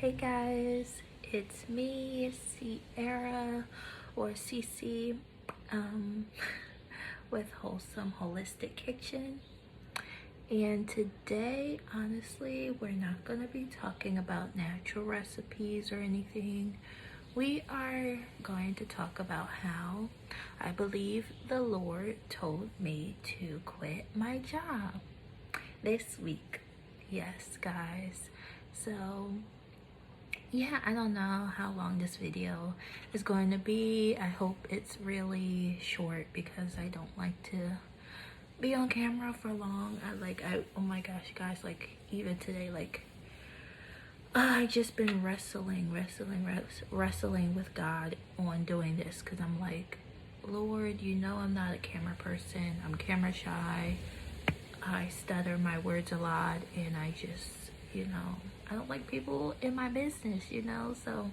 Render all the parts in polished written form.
Hey guys, it's me, Sierra or Cece, um, with Wholesome Holistic Kitchen. And today, honestly, we're not gonna be talking about natural recipes or anything. We are going to talk about how I believe the Lord told me to quit my job this week. Yes, guys. So yeah, I don't know how long this video is going to be. I hope it's really short because I don't like to be on camera for long. Oh my gosh, guys, like even today, I just been wrestling with God on doing this because I'm like, Lord, you know I'm not a camera person. I'm camera shy. I stutter my words a lot, and I just, I don't like people in my business, so,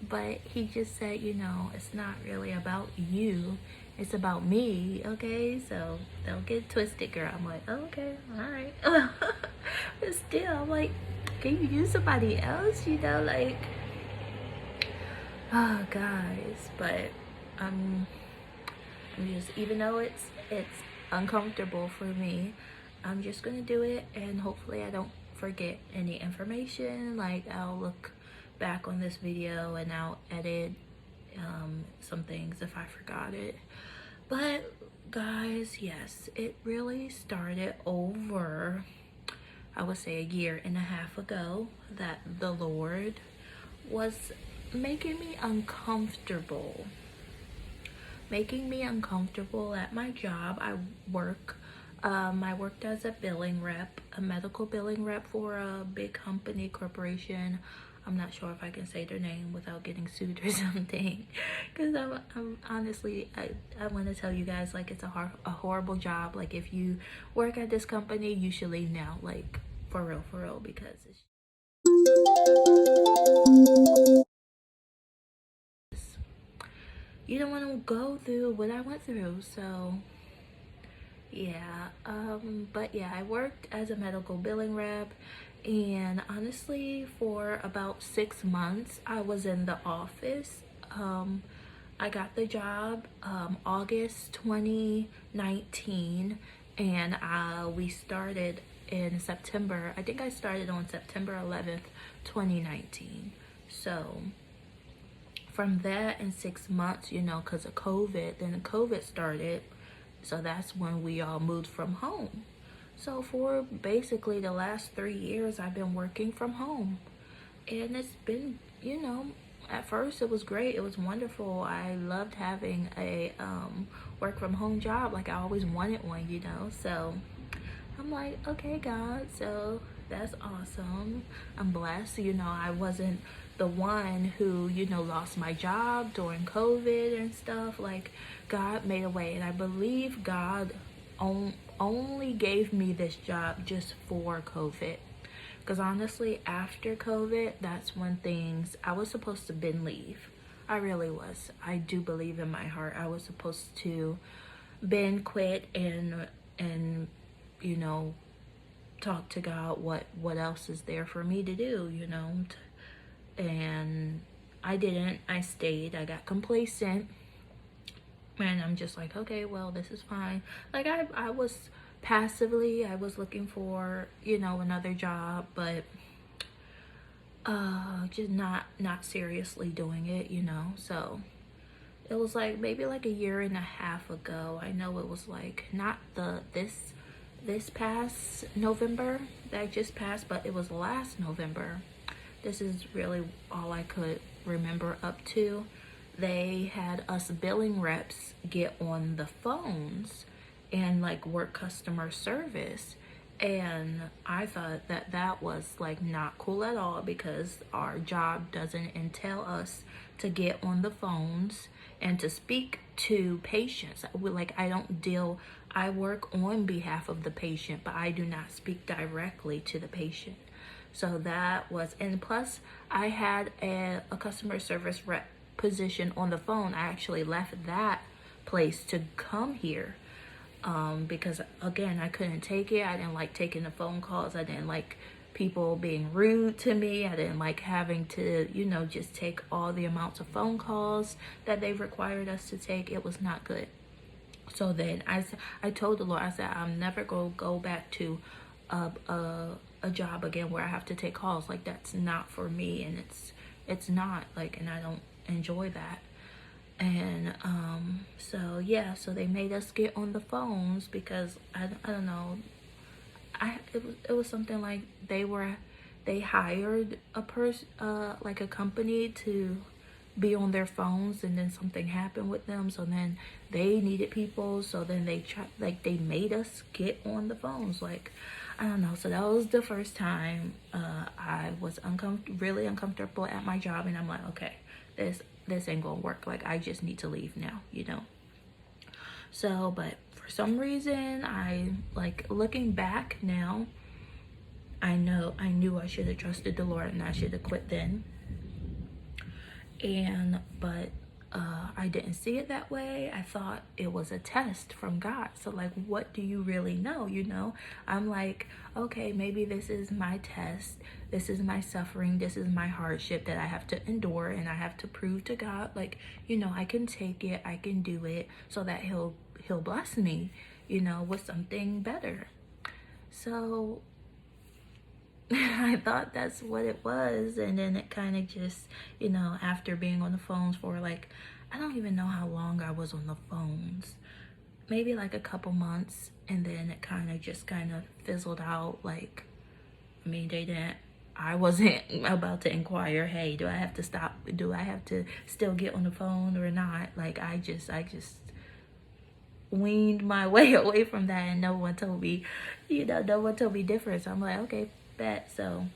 but he just said, it's not really about you, it's about me, okay? So don't get twisted, girl. I'm like, oh, okay, all right. But still, I'm like, can you use somebody else, oh, guys, but I'm just, even though it's uncomfortable for me, I'm just gonna do it, and hopefully I don't forget any information. Like, I'll look back on this video and I'll edit some things if I forgot it. But guys, yes, it really started over, I would say, a year and a half ago that the Lord was making me uncomfortable at my job. I worked as a billing rep, a medical billing rep for a big company, corporation. I'm not sure if I can say their name without getting sued or something, because I'm honestly, I want to tell you guys, like, it's a horrible job. Like, if you work at this company, you should leave now, like, for real, because it's you don't want to go through what I went through. So yeah, but yeah, I worked as a medical billing rep, and honestly, for about 6 months I was in the office. I got the job August 2019, and we started in September. I think I started on September 11th 2019. So from that, in 6 months, because of COVID, then COVID started. So that's when we all moved from home. So for basically the last 3 years, I've been working from home. And it's been, at first it was great. It was wonderful. I loved having a work from home job. Like, I always wanted one, So I'm like, okay, God, so that's awesome. I'm blessed. I wasn't the one who, lost my job during COVID and stuff. Like, God made a way, and I believe God only gave me this job just for COVID. Because honestly, after COVID, that's when I was supposed to been leave. I really was. I do believe in my heart I was supposed to been quit and talk to God what else is there for me to do, and I didn't. I stayed. I got complacent, and I'm just like, okay, well, this is fine. Like, I was passively, I was looking for, another job, but just not seriously doing it, So it was like maybe like a year and a half ago. I know it was like not this past November that just passed, but it was last November. This is really all I could remember up to. They had us billing reps get on the phones and like work customer service. And I thought that was like not cool at all, because our job doesn't entail us to get on the phones and to speak to patients. I work on behalf of the patient, but I do not speak directly to the patient. So that was, and plus I had a customer service rep position on the phone. I actually left that place to come here because again, I couldn't take it. I didn't like taking the phone calls. I didn't like people being rude to me. I didn't like having to, you know, just take all the amounts of phone calls that they required us to take. It was not good. So then I told the Lord, I said, I'm never going to go back to a job again where I have to take calls. Like, that's not for me, and it's not, like, and I don't enjoy that. And so yeah, so they made us get on the phones because I don't know, it was something like they hired a person, like a company, to be on their phones, and then something happened with them, so then they needed people, so then they made us get on the phones. Like, I don't know. So that was the first time I was really uncomfortable at my job, and I'm like, okay, this ain't gonna work. Like, I just need to leave now, you know. So, but for some reason, I, like, looking back now, I knew I should have trusted the Lord and I should have quit then. But I didn't see it that way. I thought it was a test from God. So, like, what do you really know? You know, I'm like, okay, maybe this is my test. This is my suffering. This is my hardship that I have to endure, and I have to prove to God, like, you know, I can take it, I can do it, so that he'll bless me, you know, with something better. So I thought that's what it was, and then it kind of just, you know, after being on the phones for, like, I don't even know how long I was on the phones, maybe like a couple months, and then it kind of fizzled out. Like, I mean, I wasn't about to inquire, hey, do I have to stop, do I have to still get on the phone or not? Like, I just weaned my way away from that, and no one told me, you know, no one told me different. So I'm like, okay, bet. So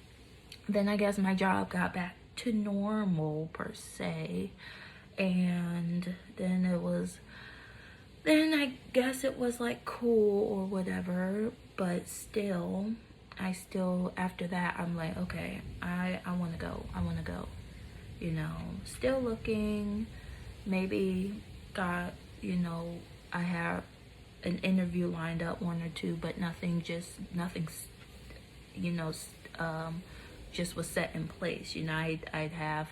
then I guess my job got back to normal, per se, and then I guess it was like cool or whatever. But still, after that, I'm like, okay, I want to go, you know. Still looking, maybe got, you know, I have an interview lined up, one or two, but nothing, you know, just was set in place. You know, I'd have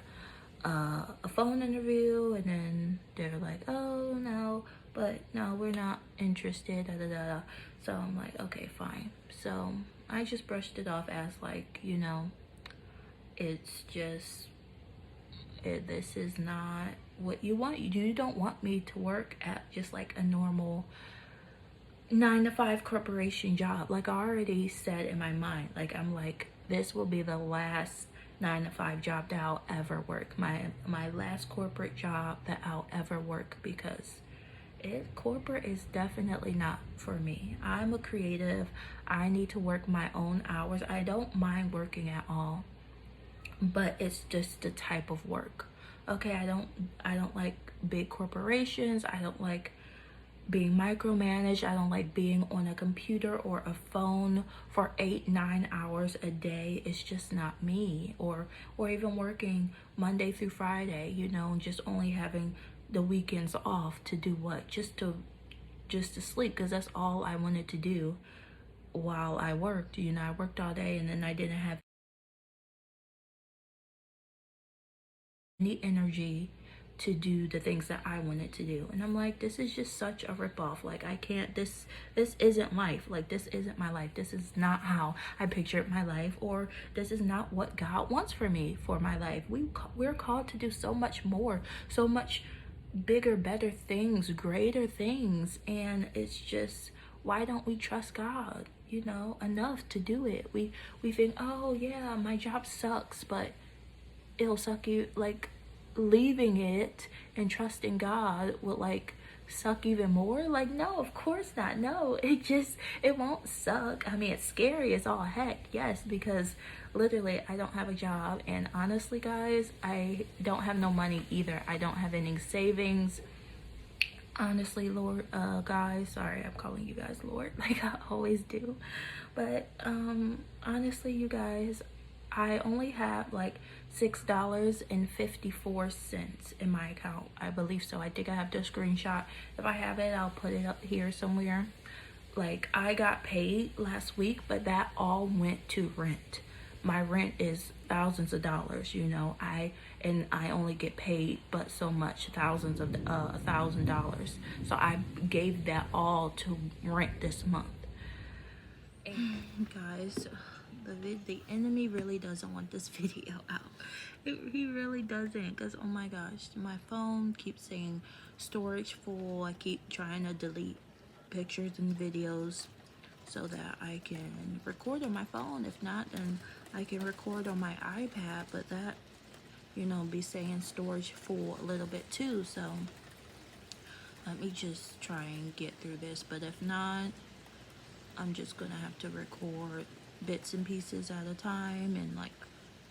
a phone interview, and then they're like, oh no, but no, we're not interested, da da da. So I'm like, okay, fine. So I just brushed it off as, like, you know, it's just, this is not what you want. You don't want me to work at just like a normal 9-to-5 corporation job. Like, I already said in my mind, like, I'm like, this will be the last 9-to-5 job that I'll ever work. My last corporate job that I'll ever work, because corporate is definitely not for me. I'm a creative. I need to work my own hours. I don't mind working at all, but it's just the type of work. Okay, I don't like big corporations. I don't like being micromanaged. I don't like being on a computer or a phone for 8-9 hours a day. It's just not me. Or even working Monday through Friday, you know, and just only having the weekends off to do what? Just to sleep, because that's all I wanted to do while I worked. You know, I worked all day, and then I didn't have any energy to do the things that I wanted to do. And I'm like, this is just such a ripoff. Like, I can't, this isn't life. Like, this isn't my life. This is not how I pictured my life, or this is not what God wants for me, for my life. We're called to do so much more, so much bigger, better things, greater things. And it's just, why don't we trust God, you know, enough to do it? We think, oh yeah, my job sucks, but it'll suck you, like, leaving it and trusting God will, like, suck even more. Like, no, of course not. No, it won't suck. I mean, it's scary as all heck, yes, because literally I don't have a job, and honestly, guys, I don't have no money either. I don't have any savings. Honestly, Lord, guys, sorry, I'm calling you guys Lord, like I always do. But honestly, you guys, I only have like $6.54 in my account. I believe so. I think I have the screenshot. If I have it, I'll put it up here somewhere. Like, I got paid last week, but that all went to rent. my rent is thousands of dollars, you know. I only get paid but so much, thousands of $1,000. So I gave that all to rent this month. And guys, the enemy really doesn't want this video out. He really doesn't, because oh my gosh, my phone keeps saying storage full. I keep trying to delete pictures and videos so that I can record on my phone. If not, then I can record on my iPad, but that, you know, be saying storage full a little bit too. So let me just try and get through this, but if not, I'm just gonna have to record bits and pieces at a time and like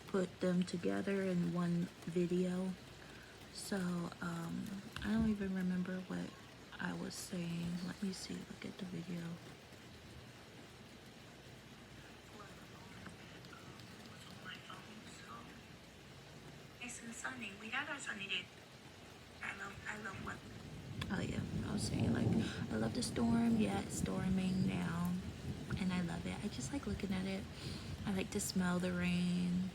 put them together in one video. So I don't even remember what I was saying. Let me see, look at the video. Nice and sunny. We had our sunny day. I love what. Oh yeah, I was saying like I love the storm. Yeah, it's storming now, and I love it. I just like looking at it. I like to smell the rain.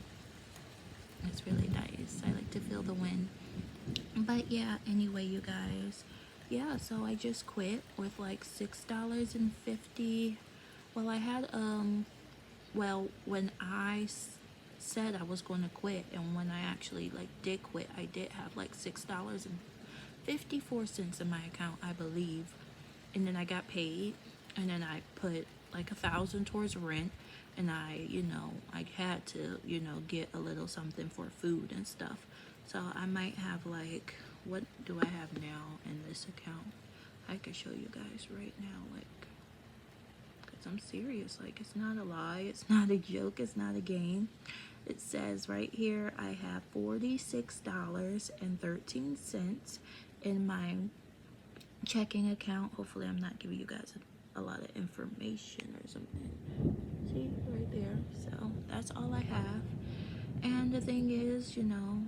It's really nice. I like to feel the wind. But yeah, anyway, you guys. Yeah, so I just quit with like $6.50. Well, I had well, when I said I was going to quit, and when I actually like did quit, I did have like $6.54 in my account, I believe. And then I got paid, and then I put like 1,000 towards rent, and I, you know, I had to, you know, get a little something for food and stuff. So I might have like, what do I have now in this account? I could show you guys right now, like, because I'm serious, like, it's not a lie, it's not a joke, it's not a game. It says right here I have $46.13 in my checking account. Hopefully I'm not giving you guys a lot of information or something. See, right there. So that's all I have. And the thing is, you know,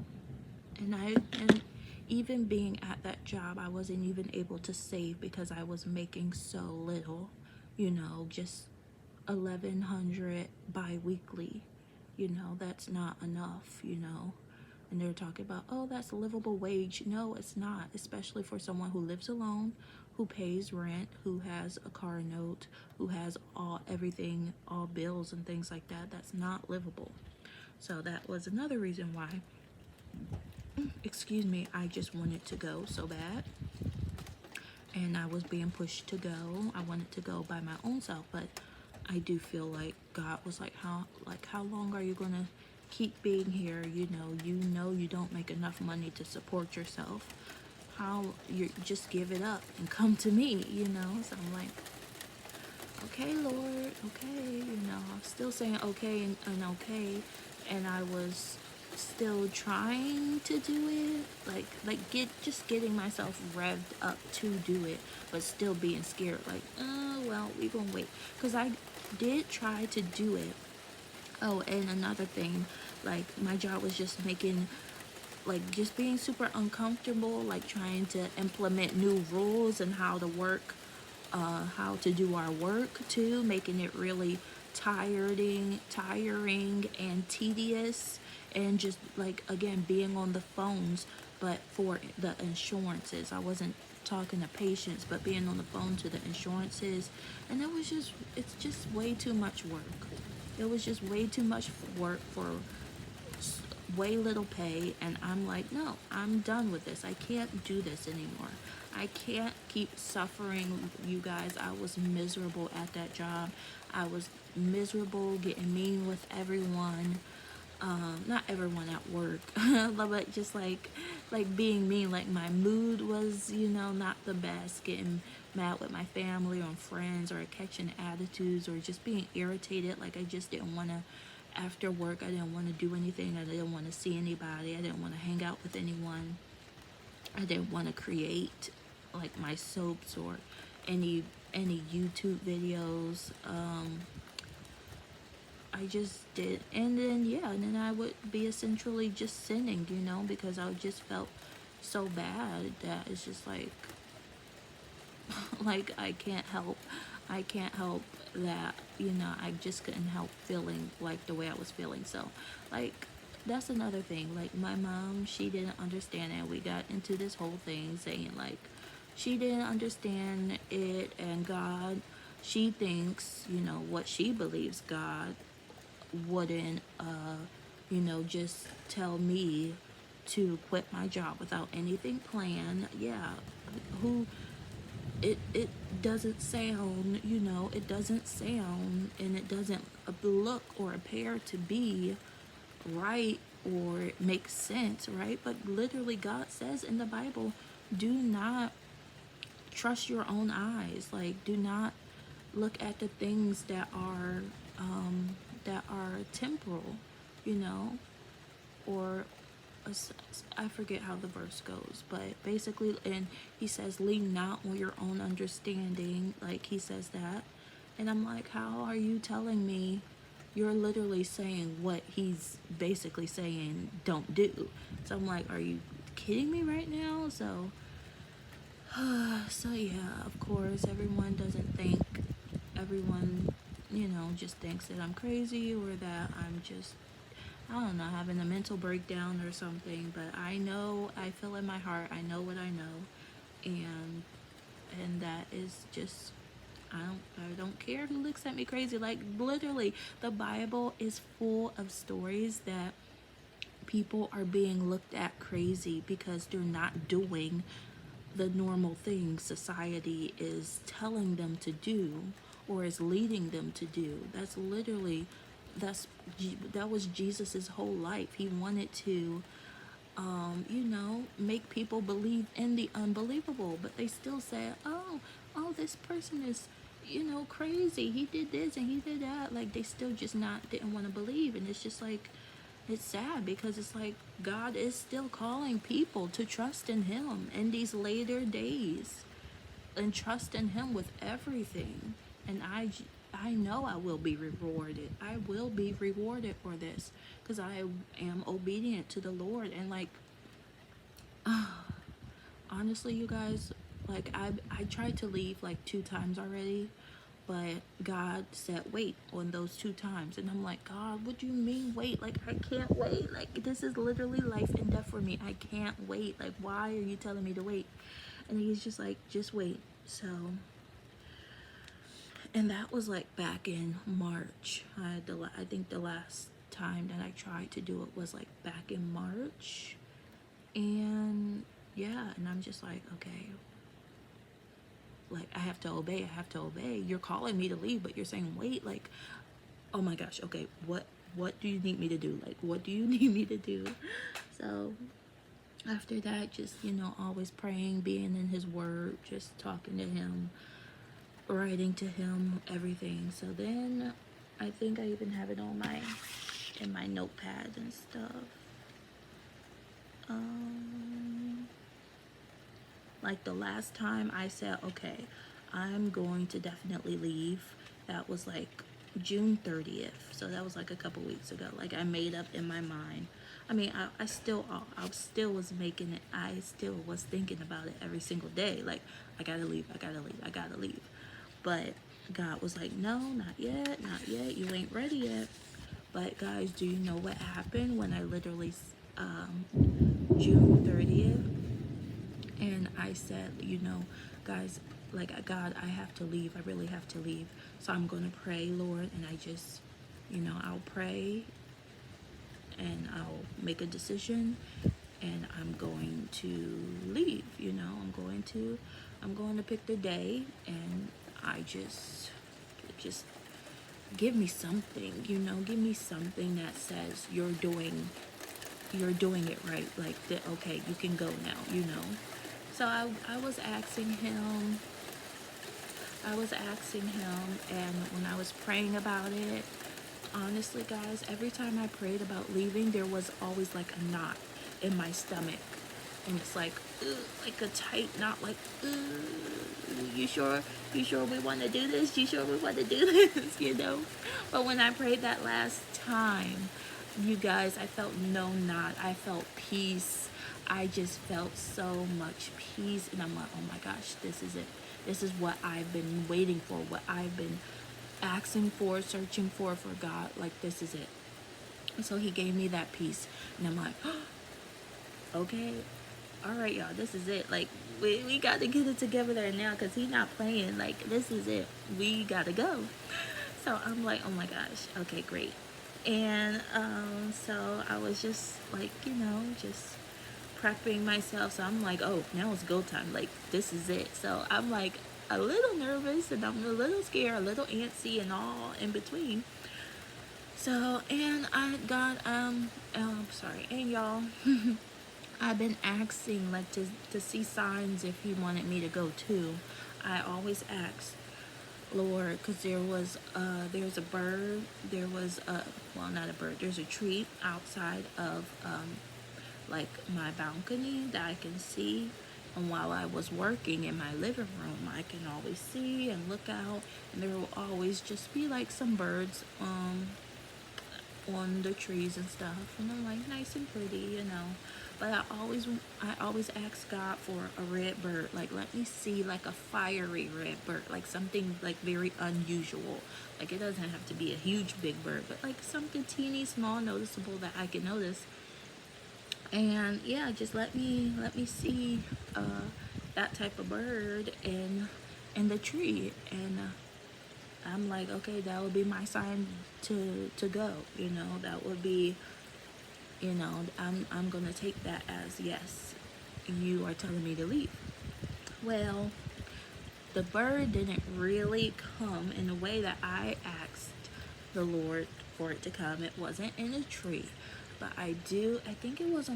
and even being at that job, I wasn't even able to save because I was making so little, you know, just 1,100 bi-weekly. You know, that's not enough, you know. And they're talking about, oh, that's a livable wage. No, it's not, especially for someone who lives alone, who pays rent, who has a car note, who has everything, all bills and things like that. That's not livable. So that was another reason why, excuse me, I just wanted to go so bad. And I was being pushed to go. I wanted to go by my own self, but I do feel like God was like, how long are you gonna keep being here? You know you don't make enough money to support yourself. How you just give it up and come to me, you know? So I'm like, okay, Lord, okay, you know, I'm still saying okay and okay, and I was still trying to do it, just getting myself revved up to do it, but still being scared, like, oh well, we gonna wait, because I did try to do it. Oh, and another thing, like, my job was just making, like, just being super uncomfortable, like trying to implement new rules and how to work, how to do our work too, making it really tiring and tedious, and just like, again, being on the phones, but for the insurances. I wasn't talking to patients, but being on the phone to the insurances, and it's just way too much work. It was just way too much work for way little pay, and I'm like, no, I'm done with this. I can't do this anymore. I can't keep suffering, you guys. I was miserable at that job. I was miserable, getting mean with everyone. Not everyone at work, but just like being mean. Like, my mood was, you know, not the best. Getting mad with my family or friends, or catching attitudes, or just being irritated. Like, I just didn't want to, after work, I didn't want to do anything. I didn't want to see anybody. I didn't want to hang out with anyone. I didn't want to create like my soaps or any YouTube videos. I just did, and then yeah, and then I would be essentially just sinning, you know, because I just felt so bad that it's just like like I can't help that, you know, I just couldn't help feeling like the way I was feeling. So, like, that's another thing. Like, my mom, she didn't understand it. We got into this whole thing saying, like, she didn't understand it, and God, she thinks, you know, what she believes God wouldn't, you know, just tell me to quit my job without anything planned. Yeah, who, it doesn't sound, you know, it doesn't sound, and it doesn't look or appear to be right or make sense, right? But literally, God says in the Bible, do not trust your own eyes. Like, do not look at the things that are temporal, you know, or I forget how the verse goes, but basically, and he says, lean not on your own understanding. Like, he says that. And I'm like, how are you telling me? You're literally saying what he's basically saying don't do. So I'm like, are you kidding me right now? So, so yeah, of course, everyone, you know, just thinks that I'm crazy or that I'm just, I don't know, having a mental breakdown or something. But I know, I feel in my heart, I know what I know, and that is just, I don't care who looks at me crazy. Like, literally, the Bible is full of stories that people are being looked at crazy because they're not doing the normal things society is telling them to do or is leading them to do. That's literally, that's that was Jesus's whole life. He wanted to, you know, make people believe in the unbelievable, but they still said, oh, this person is, you know, crazy. He did this and he did that. Like, they still just not didn't want to believe, and it's just like, it's sad because it's like God is still calling people to trust in Him in these later days and trust in Him with everything. And I know I will be rewarded. I will be rewarded for this because I am obedient to the Lord. And like, honestly, you guys, like, I tried to leave like 2 times already, but God said wait on those 2 times, and I'm like, God, what do you mean wait? Like, I can't wait. Like, this is literally life and death for me. I can't wait. Like, why are you telling me to wait? And he's just like, just wait. So, and that was like back in March. I think the last time that I tried to do it was like back in March, and yeah, and I'm just like, okay, like, I have to obey. I have to obey. You're calling me to leave, but you're saying wait. Like, oh my gosh, okay, what do you need me to do? Like, what do you need me to do? So after that, just, you know, always praying, being in His Word, just talking to Him, writing to Him, everything. So then I think I even have it on my notepad and stuff. Like, the last time I said, okay, I'm going to definitely leave, that was like June 30th. So that was like a couple weeks ago. Like, I made up in my mind. I mean, I still was making it. I still was thinking about it every single day. Like, I gotta leave, I gotta leave, I gotta leave. But God was like, no, not yet, not yet. You ain't ready yet. But guys, do you know what happened when I literally, June 30th? And I said, you know, guys, like, God, I have to leave. I really have to leave. So I'm going to pray, Lord. And I just, you know, I'll pray and I'll make a decision and I'm going to leave. You know, I'm going to pick the day, and I just give me something, you know, give me something that says you're doing it right. Like, that, okay, you can go now, you know. So I was asking him, and when I was praying about it, honestly, guys, every time I prayed about leaving, there was always like a knot in my stomach. And it's like, ugh, like a tight knot, like, you sure we want to do this? You sure we want to do this? You know? But when I prayed that last time, you guys, I felt no knot. I felt peace. I just felt so much peace. And I'm like, oh my gosh, this is it. This is what I've been waiting for, what I've been asking for, searching for God. Like, this is it. So he gave me that peace, and I'm like, okay, all right, y'all, this is it. Like, we got to get it together there now, because he's not playing. Like, this is it. We got to go. So I'm like, oh my gosh, okay, great. And so I was just like, just prepping myself. So I'm like, oh, now it's go time. Like, this is it. So I'm like a little nervous, and I'm a little scared, a little antsy, and all in between. So, and I got, sorry, and y'all, I've been asking, like, to see signs if he wanted me to go too. I always ask, Lord, because there's a bird, well, not a bird, there's a tree outside of, like, my balcony that I can see. And while I was working in my living room, I can always see and look out, and there will always just be, like, some birds, on the trees and stuff, and I'm like, nice and pretty. But I always ask God for a red bird. Like, let me see, like, a fiery red bird, like something like very unusual. Like, it doesn't have to be a huge big bird, but like something teeny small, noticeable that I can notice. And yeah, just let me see that type of bird in the tree. And I'm like, okay, that would be my sign to go. That would be, I'm gonna take that as, yes, you are telling me to leave. Well, the bird didn't really come in the way that I asked the Lord for it to come. It wasn't in a tree, but I think it was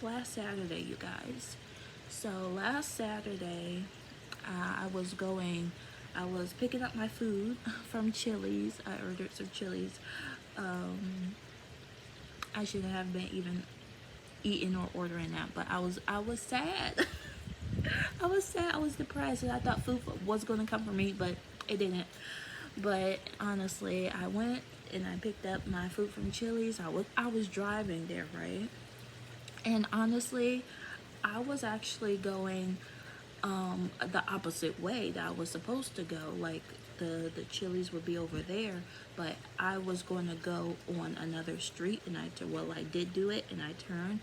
last Saturday, you guys. So last Saturday, I was picking up my food from Chili's. I ordered some Chili's. I shouldn't have been even eating or ordering that, but I was sad. I was sad. I was depressed. I thought food was going to come for me, but it didn't. But honestly, I went and I picked up my food from Chili's. I was driving there, right? And honestly, I was actually going the opposite way that I was supposed to go. Like, the Chili's would be over there, but I was going to go on another street, and I did do it, and I turned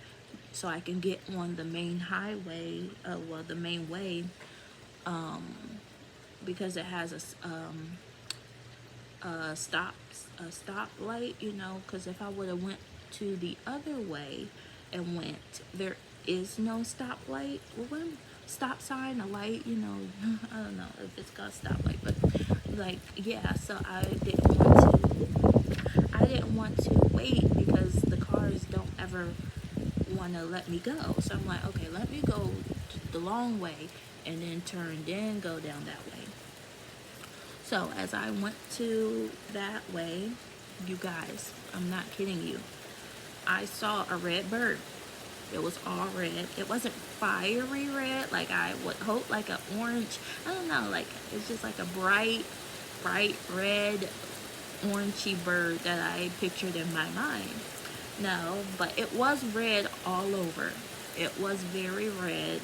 so I can get on the main highway, the main way, because it has a stop light, because if I would have went to the other way and there is no stoplight. Stop sign, a light, I don't know if it's called stoplight, but like, yeah, so I didn't want to wait, because the cars don't ever want to let me go. So I'm like, okay, let me go the long way and then turn, then go down that way. So as I went to that way, you guys, I'm not kidding you, I saw a red bird. It was all red. It wasn't fiery red like I would hope, like an orange. I don't know, like, it's just like a bright red, orangey bird that I pictured in my mind. No, but it was red all over. It was very red.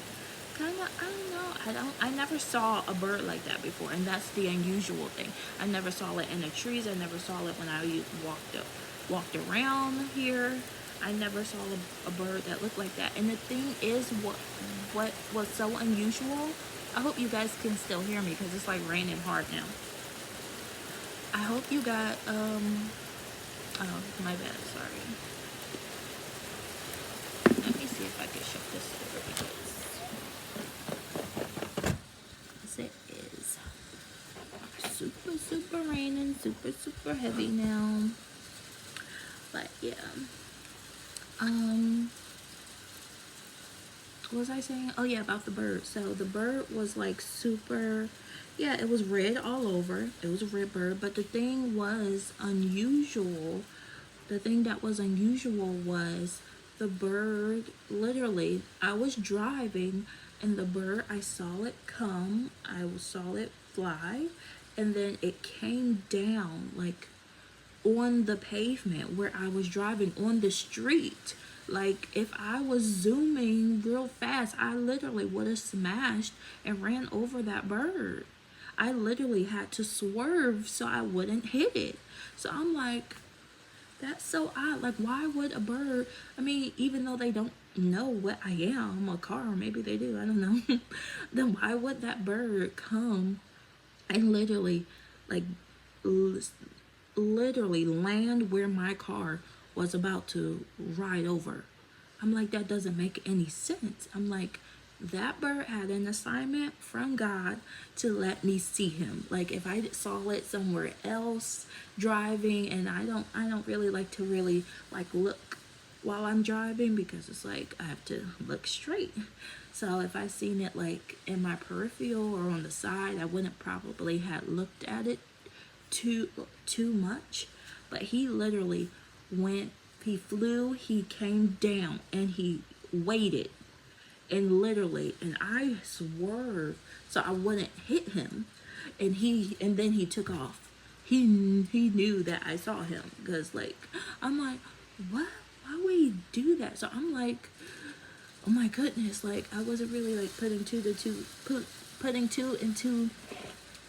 Kind of, I don't know. I never saw a bird like that before, and that's the unusual thing. I never saw it in the trees. I never saw it when I walked around here. I never saw a bird that looked like that. And the thing is, what was so unusual, I hope you guys can still hear me, because it's like raining hard now. I hope you got, oh, my bad, sorry. Let me see if I can shut this over, because it is super raining, super heavy now. But yeah. What was I saying? Oh yeah, about the bird. So the bird was like super, yeah, it was red all over. It was a red bird, but the thing was unusual. The thing that was unusual was the bird, literally, I was driving, and the bird, I saw it come, I saw it fly, and then it came down, like, on the pavement where I was driving, on the street. Like, if I was zooming real fast, I literally would have smashed and ran over that bird. I literally had to swerve so I wouldn't hit it. So I'm like, that's so odd. Like, why would a bird, I mean, even though they don't know what I am, a car, or maybe they do, I don't know, then why would that bird come and literally, like, l- literally land where my car was about to ride over? I'm like, that doesn't make any sense. I'm like, that bird had an assignment from God to let me see him. Like, if I saw it somewhere else driving, and I don't really like to really like look while I'm driving, because it's like I have to look straight. So if I seen it like in my peripheral or on the side, I wouldn't probably have looked at it too much. But he literally went, he flew, he came down, and he waited, and literally, and I swerved so I wouldn't hit him, and then he took off. He knew that I saw him, because like, I'm like, what, why would he do that? So I'm like, oh my goodness, like I wasn't really like putting two and two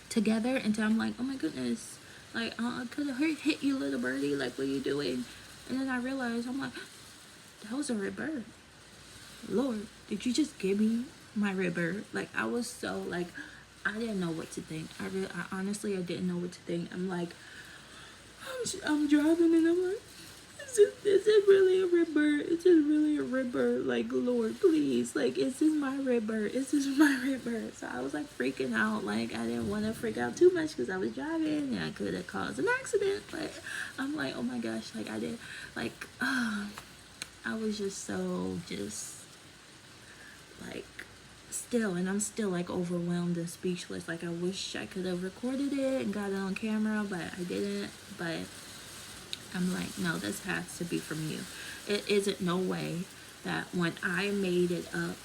together until I'm like, oh my goodness, like I could have hit you, little birdie, like what are you doing? And then I realized, I'm like, that was a red bird. Lord, did you just give me my red bird? Like I was so like, I didn't know what to think. I honestly, I didn't know what to think. I'm like, I'm driving, and I'm like, is it really a red bird? Is it really a red bird? Like, Lord, please, like, is this my red bird? Is this my red bird? So I was like freaking out. Like, I didn't want to freak out too much because I was driving and I could have caused an accident. But I'm like, oh my gosh, like I did, like, I was just so like still, and I'm still like overwhelmed and speechless. Like I wish I could have recorded it and got it on camera, but I didn't. But I'm like, no, this has to be from you. It isn't no way that when I made it up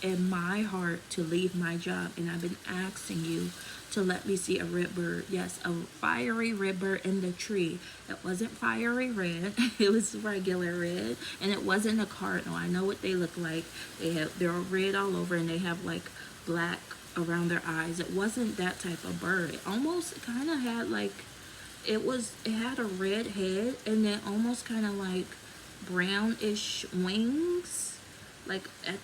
in my heart to leave my job, and I've been asking you to let me see a red bird. Yes, a fiery red bird in the tree. It wasn't fiery red. It was regular red, and it wasn't a cardinal. I know what they look like. They're red all over, and they have like black around their eyes. It wasn't that type of bird. It almost kind of had like, it had a red head, and then almost kind of like brownish wings, like at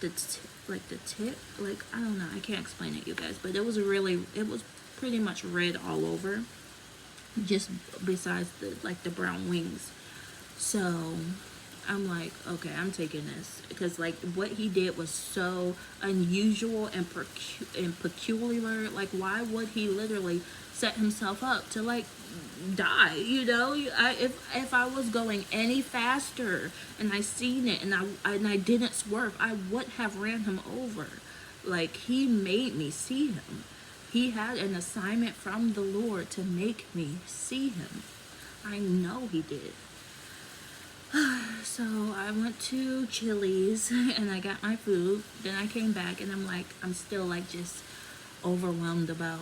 like the tip, like I don't know, I can't explain it, you guys, but it was pretty much red all over, just besides the like the brown wings. So I'm like, okay, I'm taking this, because like what he did was so unusual and peculiar. Like, why would he literally set himself up to like die? You know, if I was going any faster and I seen it, and I didn't swerve, I would have ran him over. Like, he made me see him. He had an assignment from the Lord to make me see him. I know he did. So I went to Chili's and I got my food. Then I came back, and I'm like, I'm still like just overwhelmed about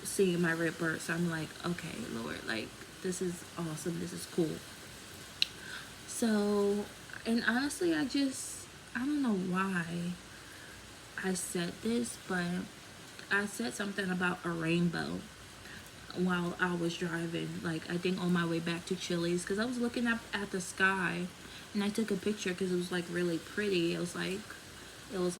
seeing my red bird. So I'm like, okay, Lord, like this is awesome. This is cool. So, and honestly, I don't know why I said this, but I said something about a rainbow while I was driving, like I think on my way back to Chili's, because I was looking up at the sky, and I took a picture because it was like really pretty. It was